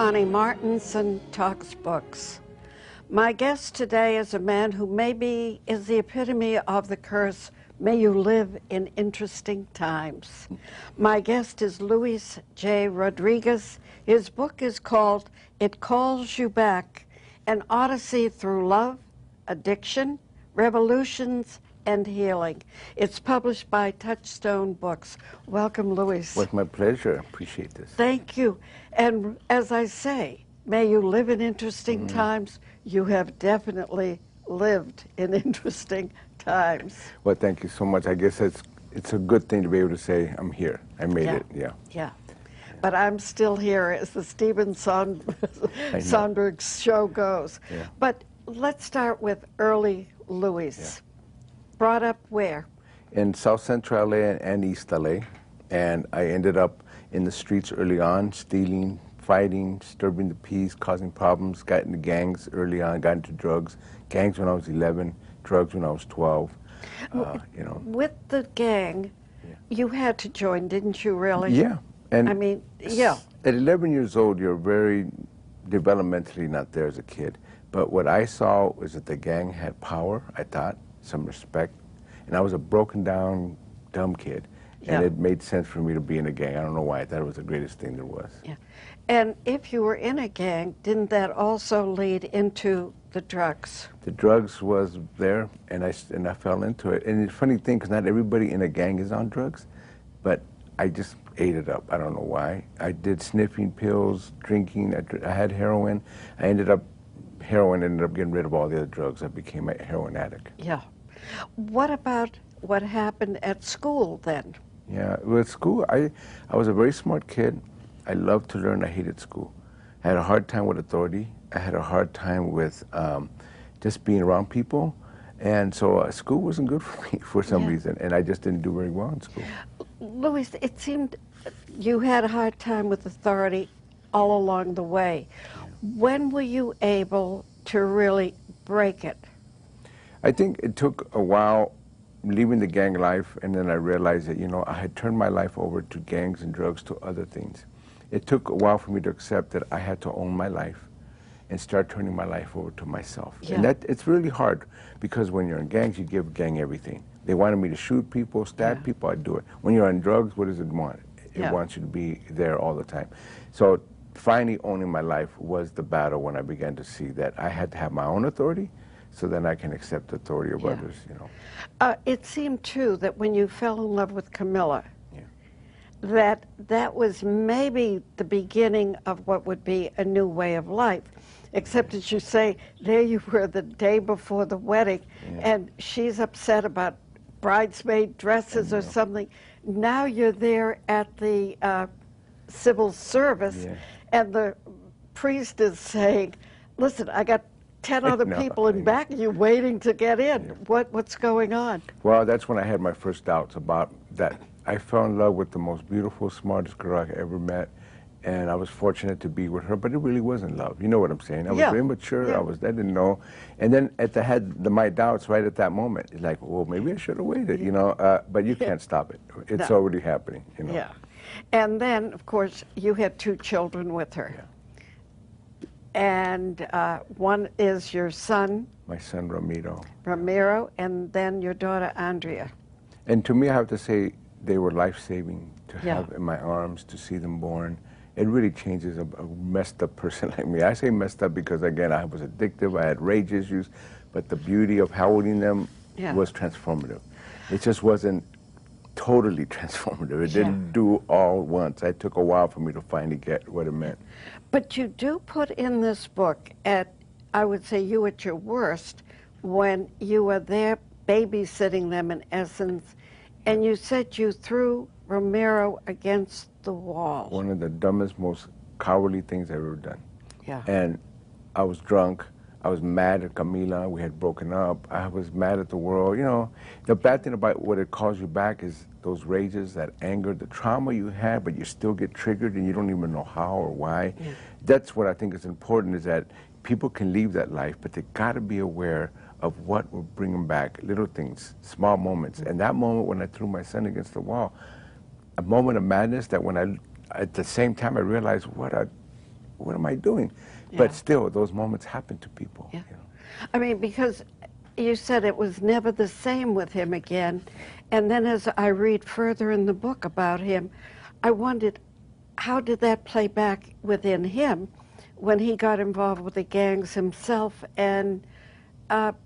Connie Martinson Talks Books. My guest today is a man who maybe is the epitome of the curse, may you live in interesting times. My guest is Luis J. Rodriguez. His book is called It Calls You Back, An Odyssey Through Love, Addiction, Revolutions, and Healing. It's published by Touchstone Books. Welcome, Luis. With my pleasure. Appreciate this. Thank you. And as I say, may you live in interesting times. You have definitely lived in interesting times. Well, thank you so much. I guess it's a good thing to be able to say I'm here. I made it. Yeah. Yeah. But I'm still here, as the Stephen Sondberg show goes. Yeah. But let's start with early Luis. Yeah. Brought up where? In South Central LA and East LA. And I ended up in the streets early on, stealing, fighting, disturbing the peace, causing problems, got into gangs early on, got into drugs. Gangs when I was 11, drugs when I was 12. With the gang, you had to join, didn't you, really? Yeah. And I mean, yeah. At 11 years old, you're very developmentally not there as a kid. But what I saw was that the gang had power, I thought, some respect. And I was a broken down, dumb kid. And it made sense for me to be in a gang. I don't know why. I thought it was the greatest thing there was. Yeah. And if you were in a gang, didn't that also lead into the drugs? The drugs was there, and I fell into it. And it's a funny thing, because not everybody in a gang is on drugs, but I just ate it up. I don't know why. I did sniffing pills, drinking. I had heroin. Heroin ended up getting rid of all the other drugs. I became a heroin addict. Yeah. What about what happened at school then? Yeah, well, at school, I was a very smart kid. I loved to learn. I hated school. I had a hard time with authority. I had a hard time with just being around people. And so school wasn't good for me for some reason, and I just didn't do very well in school. Luis, it seemed you had a hard time with authority all along the way. When were you able to really break it? I think it took a while leaving the gang life, and then I realized that, I had turned my life over to gangs and drugs, to other things. It took a while for me to accept that I had to own my life and start turning my life over to myself. Yeah. And it's really hard, because when you're in gangs, you give gang everything. They wanted me to shoot people, stab people, I'd do it. When you're on drugs, what does it want? It wants you to be there all the time. So finally owning my life was the battle, when I began to see that I had to have my own authority, so then I can accept the authority of others, It seemed, too, that when you fell in love with Camilla, that was maybe the beginning of what would be a new way of life. Except, as you say, there you were the day before the wedding, and she's upset about bridesmaid dresses or something. Now you're there at the civil service, and the priest is saying, listen, I got 10 other people in back of you waiting to get in. What's going on? Well, that's when I had my first doubts about that. I fell in love with the most beautiful, smartest girl I ever met, and I was fortunate to be with her, but it really wasn't love. You know what I'm saying? I was immature. I didn't know. And then had my doubts right at that moment. It's like, well, maybe I should have waited, but you can't stop it. It's already happening, Yeah. And then, of course, you had 2 children with her. Yeah. And one is your son. My son, Ramiro. Ramiro, and then your daughter, Andrea. And to me, I have to say, they were life-saving to have in my arms, to see them born. It really changes a messed up person like me. I say messed up because, again, I was addictive, I had rage issues, but the beauty of holding them was transformative. It just wasn't totally transformative. It didn't do all at once. It took a while for me to finally get what it meant. But you do put in this book, I would say you at your worst, when you were there babysitting them, in essence, and you said you threw Ramiro against the wall. One of the dumbest, most cowardly things I've ever done. Yeah. And I was drunk. I was mad at Camila. We had broken up. I was mad at the world. The bad thing about what it calls you back is those rages, that anger, the trauma you had, but you still get triggered and you don't even know how or why. Yeah. That's what I think is important, is that people can leave that life, but they got to be aware of what will bring them back, little things, small moments. And that moment when I threw my son against the wall, a moment of madness that when at the same time I realized what a what am I doing? Yeah. But still, those moments happen to people. Yeah. You know? I mean, because you said it was never the same with him again. And then as I read further in the book about him, I wondered, how did that play back within him when he got involved with the gangs himself and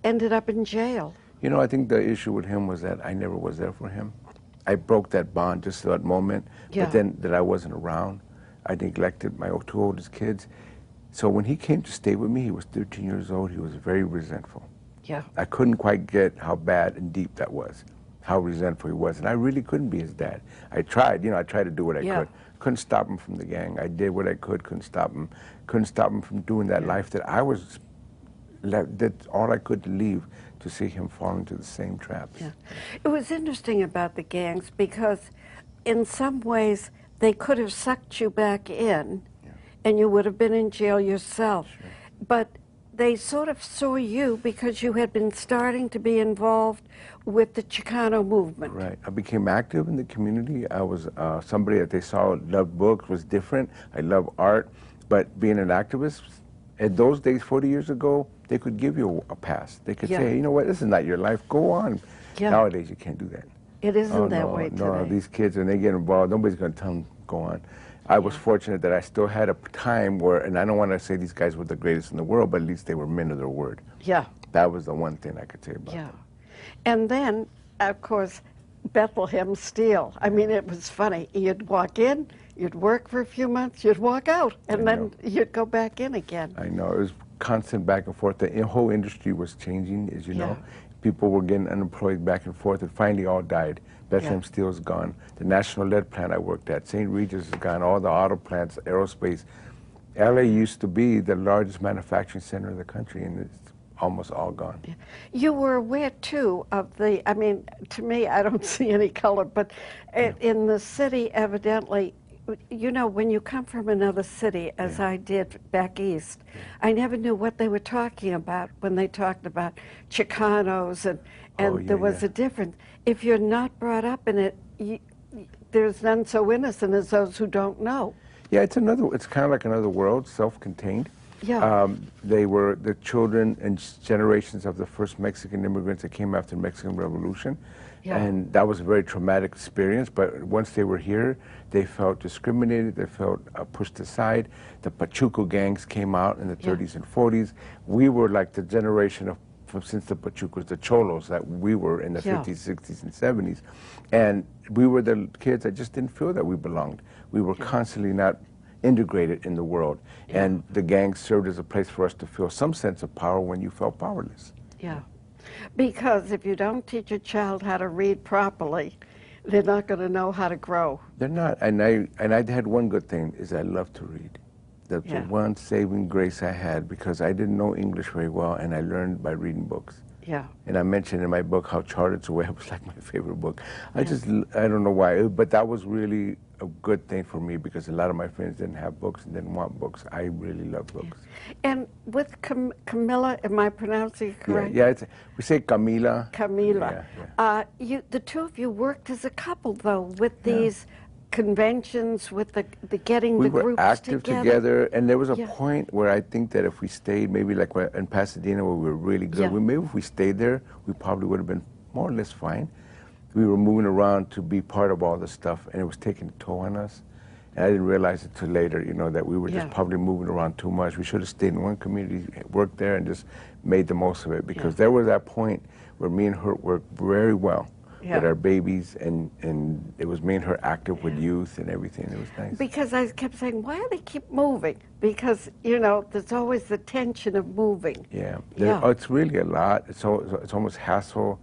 ended up in jail? You know, I think the issue with him was that I never was there for him. I broke that bond just at that moment, Yeah. but then that I wasn't around. I neglected my two oldest kids. So when he came to stay with me, he was 13 years old. He was very resentful. Yeah. I couldn't quite get how bad and deep that was, how resentful he was. And I really couldn't be his dad. I tried, you know, I tried to do what I Yeah. could. Couldn't stop him from the gang. I did what I could, couldn't stop him. Couldn't stop him from doing that life that I was, did all I could to leave, to see him fall into the same traps. Yeah. It was interesting about the gangs because in some ways they could have sucked you back in and you would have been in jail yourself. Sure. But they sort of saw you because you had been starting to be involved with the Chicano movement. Right. I became active in the community. I was somebody that they saw loved books, was different. I love art. But being an activist, in those days, 40 years ago, they could give you a pass. They could Yeah. say, hey, you know what, this is not your life. Go on. Yeah. Nowadays, you can't do that. It isn't Oh, that no, way no, today. these kids, when they get involved, nobody's going to tell them, go on. I was fortunate that I still had a time where, and I don't want to say these guys were the greatest in the world, but at least they were men of their word. Yeah. That was the one thing I could say about Yeah. them. And then, of course, Bethlehem Steel. I mean, it was funny. You'd walk in, you'd work for a few months, you'd walk out, and then you'd go back in again. I know. It was constant back and forth. The whole industry was changing, as you know. Yeah. People were getting unemployed back and forth. It finally all died. Bethlehem Yeah. Steel's gone. The National Lead plant I worked at, St. Regis is gone. All the auto plants, aerospace. LA used to be the largest manufacturing center in the country, and it's almost all gone. You were aware, too, of the, I mean, to me, I don't see any color, but in the city, evidently, you know, when you come from another city, as I did back east, I never knew what they were talking about when they talked about Chicanos, and Oh, yeah, there was yeah. a difference. If you're not brought up in it, there's none so innocent as those who don't know. Yeah, it's kind of like another world, self-contained. Yeah. They were the children and generations of the first Mexican immigrants that came after the Mexican Revolution. Yeah. And that was a very traumatic experience, but once they were here, they felt discriminated, they felt pushed aside. The Pachuco gangs came out in the 30s and 40s. We were like the generation of, since the Pachucos, the Cholos that we were in the 50s, 60s, and 70s. And we were the kids that just didn't feel that we belonged. We were constantly not integrated in the world. And the gangs served as a place for us to feel some sense of power when you felt powerless. Yeah. Because if you don't teach a child how to read properly, they're not going to know how to grow. They're not. And I had one good thing, is I love to read. That's the one saving grace I had, because I didn't know English very well, and I learned by reading books. Yeah. And I mentioned in my book how Charlotte's Web was like my favorite book. I don't know why, but that was really a good thing for me, because a lot of my friends didn't have books and didn't want books. I really love books. And with Camilla, am I pronouncing it correct? Yeah, we say Camila. Camila. The two of you worked as a couple, though, with these conventions, with the getting We the were groups active together. together, and there was a point where I think that if we stayed, maybe like in Pasadena where we were really good, maybe if we stayed there, we probably would have been more or less fine. We were moving around to be part of all the stuff, and it was taking a toll on us. And I didn't realize it till later, you know, that we were just probably moving around too much. We should have stayed in one community, worked there, and just made the most of it, because there was that point where me and her worked very well with our babies, and it was me and her active with youth and everything. It was nice. Because I kept saying, why do they keep moving? Because, you know, there's always the tension of moving. It's really a lot. It's almost hassle,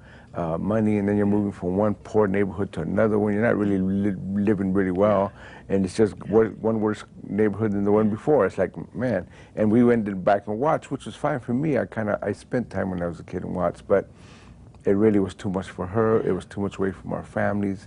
money, and then you're moving from one poor neighborhood to another one. You're not really living really well, and it's just one worse neighborhood than the one before. It's like, man. And we went back and watched, which was fine for me. I spent time when I was a kid in Watts, but it really was too much for her. It was too much away from our families.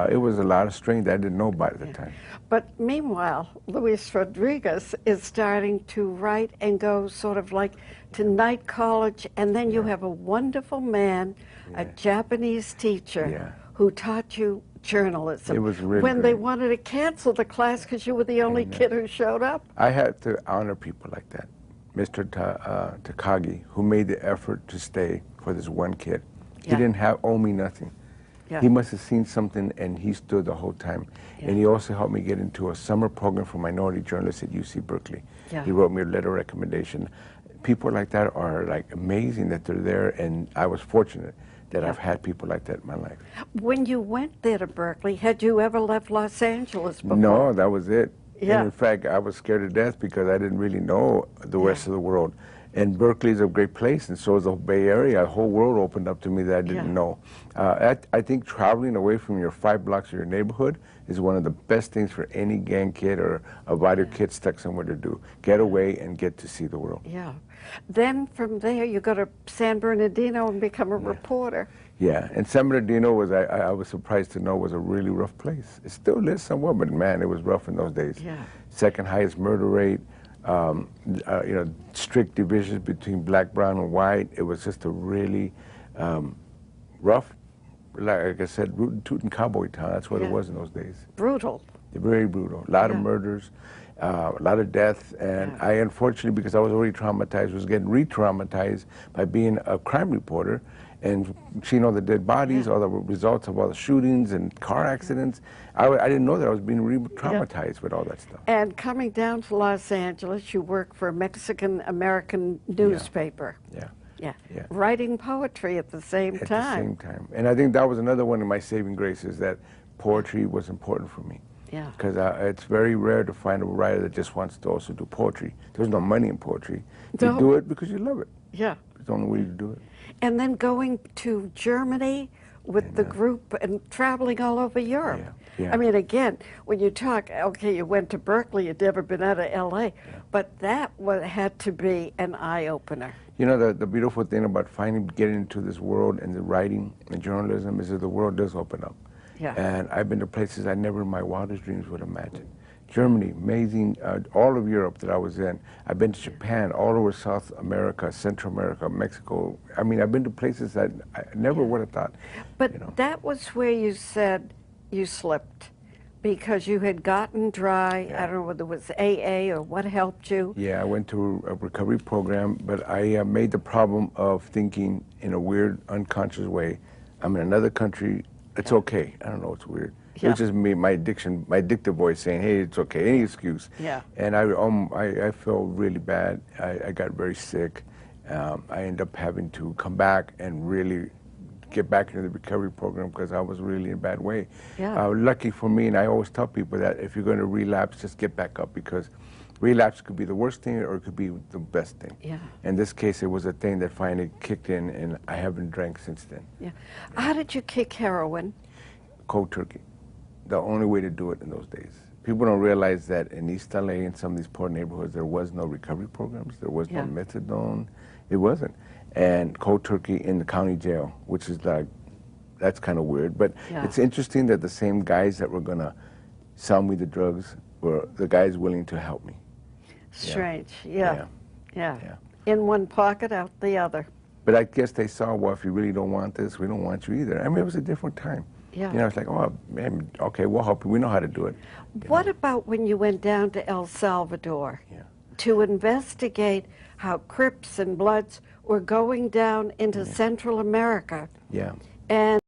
It was a lot of strain that I didn't know about at the time. But meanwhile, Luis Rodriguez is starting to write and go sort of like to night college, and then you have a wonderful man, a Japanese teacher, who taught you journalism. It was really when they great. wanted to cancel the class because you were the only kid who showed up. I had to honor people like that. Mr. Takagi, who made the effort to stay for this one kid. He Yeah. didn't owe me nothing. Yeah. He must have seen something, and he stood the whole time. Yeah. And he also helped me get into a summer program for minority journalists at UC Berkeley. Yeah. He wrote me a letter of recommendation. People like that are like amazing that they're there, and I was fortunate that Yeah. I've had people like that in my life. When you went there to Berkeley, had you ever left Los Angeles before? No, that was it. Yeah. And in fact, I was scared to death because I didn't really know the rest of the world. And Berkeley is a great place, and so is the Bay Area. The whole world opened up to me that I didn't know. I think traveling away from your 5 blocks of your neighborhood is one of the best things for any gang kid or a Vital kid stuck somewhere to do. Get away and get to see the world. Yeah. Then from there, you go to San Bernardino and become a reporter. Yeah, and San Bernardino was, I was surprised to know, was a really rough place. It still is somewhat, but man, it was rough in those days. Yeah. Second highest murder rate, strict divisions between black, brown, and white. It was just a really rough, like I said, rootin' tootin' cowboy town. That's what it was in those days. Brutal. Very brutal. A lot of murders, a lot of death, and I, unfortunately, because I was already traumatized, was getting re-traumatized by being a crime reporter and seeing all the dead bodies, all the results of all the shootings and car accidents. I didn't know that I was being re-traumatized with all that stuff. And coming down to Los Angeles, you work for a Mexican-American newspaper. Yeah. Yeah. Yeah. Writing poetry at the same At time. the same time. And I think that was another one of my saving graces, that poetry was important for me. Yeah. Because it's very rare to find a writer that just wants to also do poetry. There's no money in poetry. You No. do it because you love it. Yeah. It's the only way to do it. And then going to Germany with the group and traveling all over Europe. Yeah. I mean, again, when you talk, okay, you went to Berkeley, you'd never been out of L.A., but that had to be an eye-opener. You know, the beautiful thing about getting into this world and the writing and journalism is that the world does open up. Yeah. And I've been to places I never in my wildest dreams would imagine. Germany, amazing, all of Europe that I was in. I've been to Japan, all over South America, Central America, Mexico. I mean, I've been to places that I never would have thought. But that was where you said you slipped because you had gotten dry. I don't know whether it was AA or what helped you. Yeah, I went to a recovery program, but I made the problem of thinking in a weird, unconscious way. I'm in another country. It's okay. I don't know. It's weird. It was just me, my addiction, my addictive voice saying, "Hey, it's okay. Any excuse." Yeah. And I felt really bad. I got very sick. I ended up having to come back and really get back into the recovery program because I was really in a bad way. Yeah. Lucky for me, and I always tell people that if you're going to relapse, just get back up, because relapse could be the worst thing or it could be the best thing. Yeah. In this case, it was a thing that finally kicked in, and I haven't drank since then. Yeah. How did you kick heroin? Cold turkey. The only way to do it in those days. People don't realize that in East LA and some of these poor neighborhoods, there was no recovery programs. There was no methadone. It wasn't. And cold turkey in the county jail, which is like, that's kind of weird. But it's interesting that the same guys that were going to sell me the drugs were the guys willing to help me. Strange. Yeah. Yeah. In one pocket, out the other. But I guess they saw, well, if you really don't want this, we don't want you either. I mean, it was a different time. Yeah. You know, it's like, oh, man, okay, we'll help you. We know how to do it. What about when you went down to El Salvador to investigate how Crips and Bloods were going down into Central America? Yeah. And